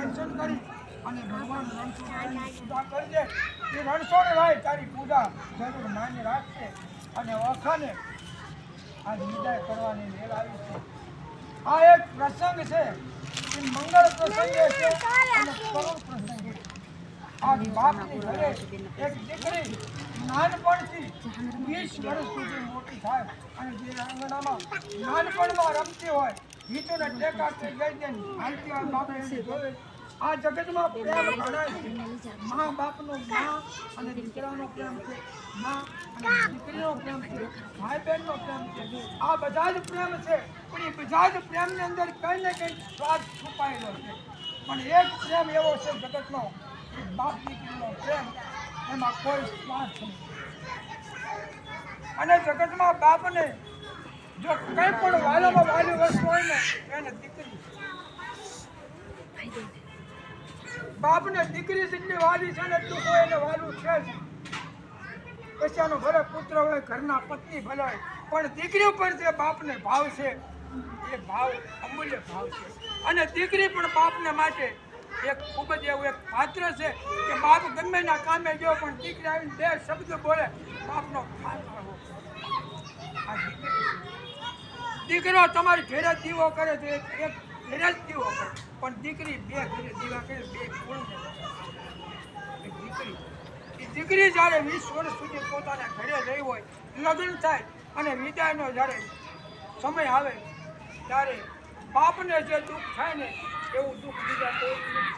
દર્શન કરી અને ભગવાન રણછોડરાયની પૂજા કરજે. એ રણછોડરાય તારી પૂજા જરૂર માન્ય રાખશે અને ઓખાને આ વિદાય કરવાની વેળ આવી છે. આ એક પ્રસંગ છે, એ મંગળ પ્રસંગે છે અને કરુણ પ્રસંગે. આ બાપની ઘરે એક દીકરી નાનપણથી 20 વર્ષ સુધી મોટી થાય અને જે આંગણામાં નાનપણમાં રમતી હોય, ગીતોને ટેકા થઈ ગઈ દે હાલતી હોય, બાપને જોવે. આ જગતમાં પ્રેમ ઘણા છે. મા બાપનો મા અને દીકરાનો પ્રેમ છે, મા અને દીકરીનો પ્રેમ છે, ભાઈ બહેનનો પ્રેમ છે. આ બધા જ પ્રેમ છે, પણ એ બધા જ પ્રેમની અંદર કંઈ ને કંઈ સ્વાદ છુપાયેલો છે. પણ એક પ્રેમ એવો છે જગતનો, બાપ દીકરીનો પ્રેમ, એમાં કોઈ સ્વાર્થ નહીં. અને જગતમાં બાપને જો કંઈ પણ વાલામાં વાલી વસ્તુ હોય ને એને દીકરી. બાપને દીકરી જેટલી વાલી છે ને એટલું કોઈ એને વાલું છે જ. પછી આનો ભલે પુત્ર હોય, ઘરના પત્ની ભલે હોય, પણ દીકરી ઉપર જે બાપને ભાવ છે એ ભાવ અમૂલ્ય ભાવ છે. અને દીકરી પણ બાપને માટે એક ખૂબ જ એવું એક પાત્ર છે કે બાપ ગમે ના કામે ગયો પણ દીકરી આવીને 2 શબ્દ બોલે, બાપનો દીકરો તમારી ઘેરે દીવો કરે છે, એક ઘેરે જ દીવો કરે, પણ દીકરી 2 ઘેરે દીવા કરે, 2 ગુણ દીકરી. એ દીકરી જ્યારે 20 વર્ષ સુધી પોતાના ઘરે રહી હોય, લગ્ન થાય અને વિદાયનો જ્યારે સમય આવે ત્યારે બાપને જે દુઃખ થાય ને એવું દુઃખ બીજા કોઈ નથી.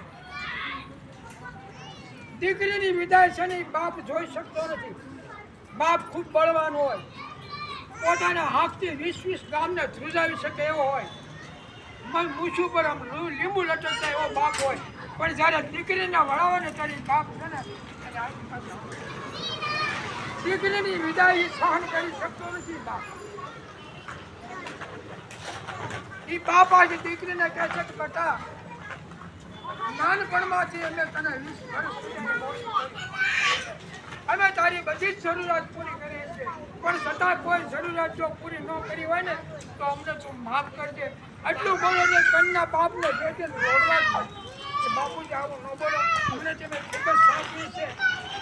દીકરીની વિદાય છે ને બાપ જોઈ શકતો નથી. બાપ ખૂબ બળવાન હોય, પોતાના હાથથી 20 ગામને ધ્રુજાવી શકે એવો હોય, મૂછું પર આમ લીંબુ લટકતા એવો બાપ હોય, પણ જ્યારે દીકરીને વળાવે ને ત્યારે બાપ છે ને દીકરીની વિદાય સહન કરી શકતો નથી. બાપ એ બાપ આજે દીકરીને કહે છે કે બેટા, નાનપણમાંથી અમે તને 20 વર્ષ સુધી અમે તારી બધી જ જરૂરિયાત પૂરી કરીએ છીએ, પણ છતાં કોઈ જરૂરિયાત જો પૂરી ન કરી હોય ને તો અમને તું માફ કરજે. આટલું બોલો ને કન્યા બાપને જોઈને રોડવા જ કે બાપુજી આવું ન બોલો, અમને તમે ખૂબ જ સાચવી છે,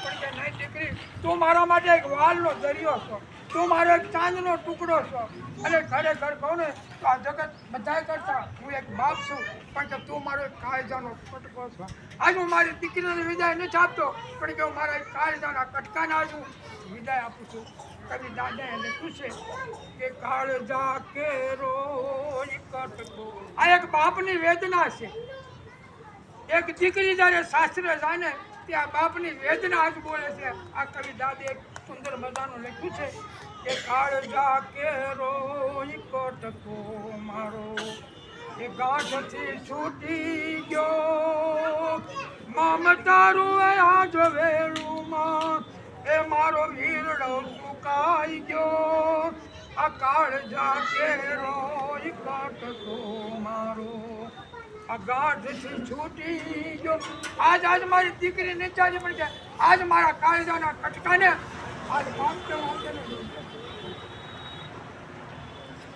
પણ કે નહીં દીકરી, તું મારા માટે એક વાલનો દરિયો છો, તું મારો એક ચાંદનો ટુકડો છો. અને ખરેખર કહું ને તો આ જગત બધાય કરતા હું એક બાપ છું, પણ કે તું મારો એક કાળજાનો કટકો છો. આજ હું મારી દીકરીને વિદાય નથી આપતો, પણ કે હું મારા એક કાળજાના કટકાને આજ હું વિદાય આપું છું. કવિ દાદાએ લખ્યું છે કે કાળજા કેરો કટકો. આ એક બાપની વેદના છે. એક દીકરી જ્યારે સાસરે જાય ને ત્યાં બાપની વેદના આજ બોલે છે. આ કવિ દાદે એક સુંદર મજાનું લખ્યું છે કે કાળજા કેરો કટકો મારો એ ગાંઠથી છૂટી ગયો, મમતારું આજ વેળુમાં એ મારો વીરડો સુકાઈ ગયો. આ કાળજા કેરો કટકો મારો આ ગાંઠથી છૂટી ગયો. આજ મારી દીકરી નીચા છે, પણ કે આજ મારા કાળજાના કટકાને આજ બાપ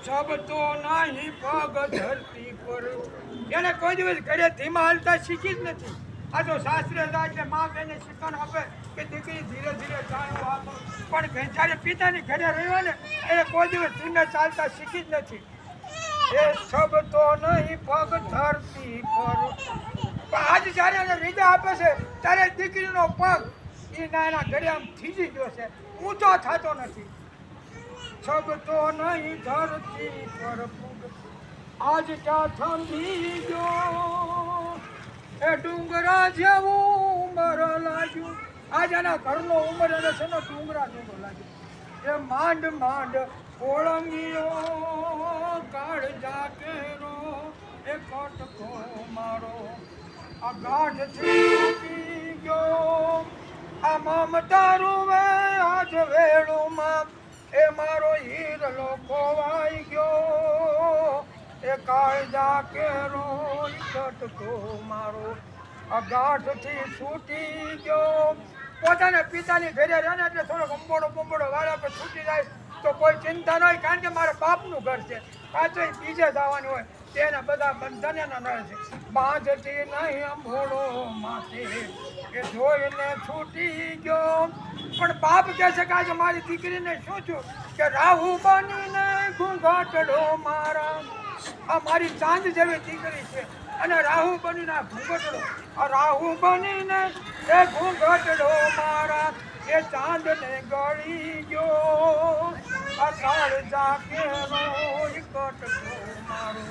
સબ તો નહીં પગ ધરતી પર. એને કોઈ દિવસ ઘરે ધીમા હાલતા શીખી જ નથી. આ તો સાસરે જાય એટલે મા બેને શીખણ આપે કે દીકરી ધીરે ધીરે ચાલવું આપો, પણ જ્યારે પિતાની ઘરે રહ્યો ને એને કોઈ દિવસ ધીમે ચાલતા શીખી જ નથી. એ સબ તો નહીં પગ ધરતી પર. આજ જ્યારે એને વિદાય આપે છે ત્યારે દીકરીનો પગ એના ઘરે આમ થીજી ગયો છે, ઊંચો થતો નથી. સબ તો નહીં ધરતી પર આજ ક્યાં થંભી ગયો, એ ડુંગરા જેવું ઉમર લાગ્યું. આજ એના ઘરનો ઉમર એને છે ને ડુંગરા જેવો લાગ્યો. એ માંડ માંડ ઓળંગીઓ કાળજા કેરો એ કટકો મારો આ ગાંઠથી તૂટી ગયો. આ મમતારું આજ વેળુમાં એ મારો હીરલો ખોવાઈ ગયો. એ કાળજા કેરો કટકો મારો આ ગાંઠથી છૂટી ગયો. પોતાના પિતાની ઘરે રહે ને એટલે થોડોક અંબોડો વાળા પર છૂટી જાય તો કોઈ ચિંતા ન હોય, કારણ કે મારા બાપનું ઘર છે, પાછળ બીજે જવાનું હોય. તેના બધા બંધન એના નડે છે. બાંધતી નહીં અંભોળો માથે એ જોઈને છૂટી ગયો. પણ બાપ કહે છે કે આજે મારી દીકરીને શું થયું કે રાહુ બનીને ઘૂંઘાટડો મારા. આ મારી ચાંદ જેવી દીકરી છે અને રાહુ બનીને ઘૂંઘટડો, રાહુ બનીને એ ઘૂંઘટડો મારા એ ચાંદને ગળી ગયો. આ કાળજા કેરો કટકો મારો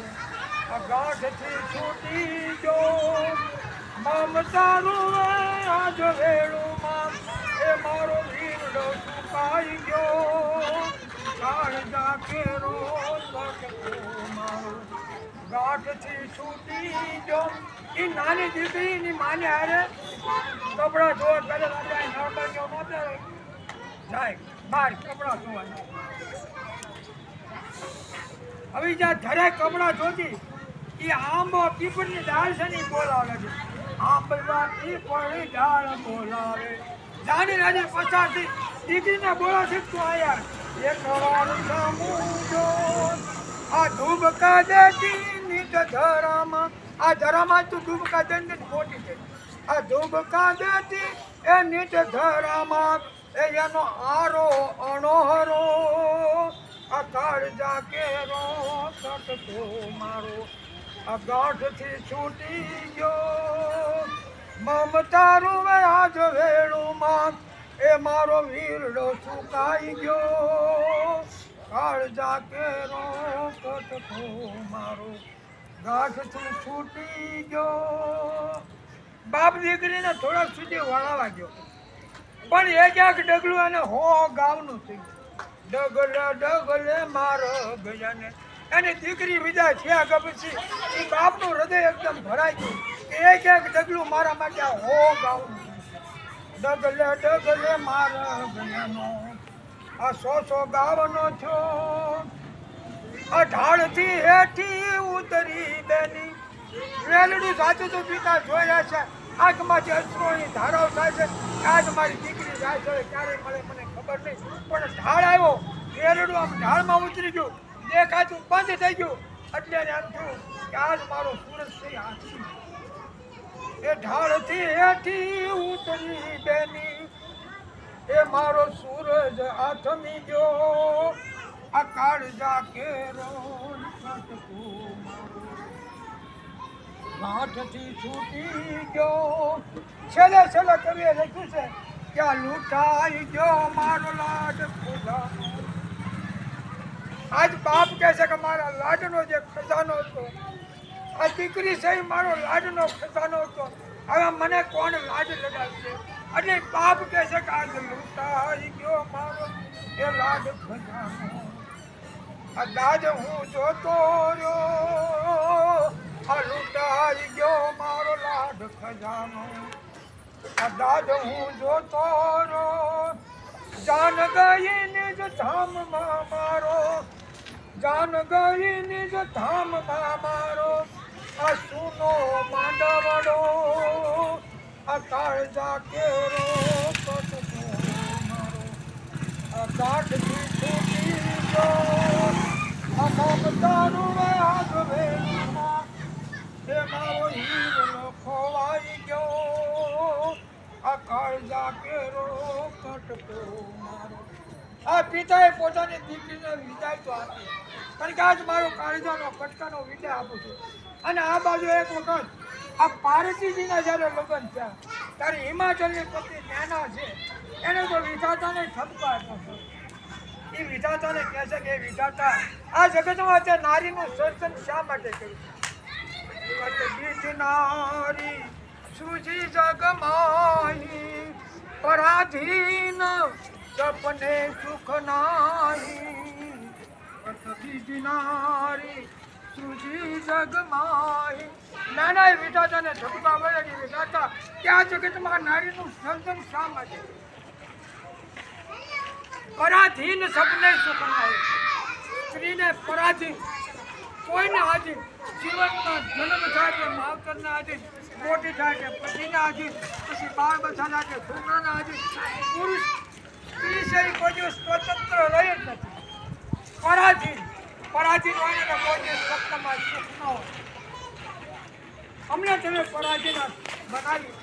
આ ગાંઠથી છૂટી ગયો. મમતારું આજ વેળુમાં એ મારો વીરડો સુકાઈ ગયો. કાળજા કેરો કટકો મારો ગાંઠથી છૂટી ગયો. એ નાની દીકરીની માને હારે કપડા ધોવા પહેલા નર્મદા જાય બહાર કપડા ધોવા. હવે જ્યાં ઘરે કપડા ધોતી એ આંબો પીપળની ડાળ છે ને બોલાવે છે. આંબલા પીપળની ડાળ બોલાવે. જાણી રાજી પછાડથી દીકરીને બોલાવશે તું આયા એક વાર સમુજો. આ ધૂબકા દેતી નીચ ધરામાં, આ ધરામાં તું ધૂબકા દંડ ખોટી છે. આ ધૂબકા દેતી એ નીચ ધરામાં એ એનો આરો અણોહરો. આ કાળજા કેરો કટકો મારો આ ગાંઠથી છૂટી ગયો. મમતારું આજ વેળુમાં એ મારો વીરડો સુકાઈ ગયો. કાળજા કેરો કટકો મારો ગાંઠથી છૂટી ગયો. બાપ દીકરીને થોડાક સુધી વળાવા ગયો પણ એ ક્યાંક ડગલું અને હો ગાવનું થયું. ડગલે ડગલે મારો ગયાને એની દીકરી વિદાય થયા કે પછી એ બાપનું હૃદય એકદમ ભરાઈ ગયું કે એ ક્યાંક ડગલું મારા માટે હો ગાવનું. ડગલે ડગલે મારા ગયાનો આ સો ગાવનો થયો. આ ઢાળથી હેઠી ઉતરી બેની વેલડું સાચું તો પિતા જોયા છે. આંખમાંથી અશ્રુની ધારાઓ થાય છે. આજ મારી દીકરી જાય છે ક્યારે મળે મને ખબર નહીં પણ ઢાળ આવ્યો વેલડું આમ ઢાળમાં ઉતરી ગયું દેખાતું બંધ થઈ ગયું એટલે એમ થયું કે આજ મારો સૂરજ છે હાથી. એ ઢાળથી હેઠી ઉતરી બેની એ મારો સૂરજ આથમી ગયો. આ કાળજા કેરો કટકો ગાંઠથી છૂટી ગયો. છેલ્લે કવિએ લખ્યું છે કે આ લૂંટાઈ ગયો મારો લાડ ખજાનો. આજ બાપ કહે છે કે મારા લાડનો જે ખજાનો હતો આ દીકરી છે મારો લાડનો ખજાનો હતો. હવે મને કોણ લાડ લડાવશે? એટલે બાપ કહે છે કે આજ લૂંટાઈ ગયો મારો એ લાડ ખજાનો. આ દાદ હું જોતો રહ્યો. આ લૂંટાઈ ગયો મારો લાડ ખજાનો. આ દાદ હું જોતો રહ્યો. જાન ગઈ નિજ ધામમાં મારો, જાન ગઈ નિજ ધામમાં મારો આ સુનો માંડવડો. આ કાળજા કેરો કટકો મારો આ ગાંઠથી છૂટી ગયો. આ મમતારું આગ વેળુમાં એ મારો હીરો ખોવાઈ ગયો. આ કાળજા કેરો કટકો મારો. આ પિતાએ પોતાની દીકરીને વિદાય તો આપી કારણ કે આજ મારો કાળજાનો કટકાનો વિદાય આપું છું. અને આ બાજુ એક વખત આ પાર્વતીજીના જ્યારે લગ્ન થયા ત્યારે હિમાચલની પત્ની નેના છે એને તો વિધાતાને ઠપકાર થતો. એ વિધાતાને કહે છે કે વિધાતા આ જગતમાં અત્યારે નારીનું સર્જન શા માટે કર્યું? નારી સૃજી જગમાહી પરાધીન સપને સુખ નાહી. નારી સૃજી જગમાહી. નાના વિધાતાને ઠપકા વળે કે વિધાતા કે આ જગતમાં નારીનું સર્જન શા માટે? પરાધીન સપને સુખ નાહી. સ્ત્રીને પરાધીન કોઈને આધીન જીવનમાં જન્મ થાય કે માવતરના આધીન, મોટી થાય કે પતિના આધીન, પછી બાળ બચ્ચા થાય કે છોકરાના આધીન. પુરુષ સ્ત્રી છે એ કોઈ દિવસ સ્વતંત્ર રહી જ નથી, પરાધીન. પરાધીન હોય ને તો કોઈને સ્વપ્નમાં સુખ ન હોય. અમને તમે પરાધીન બનાવી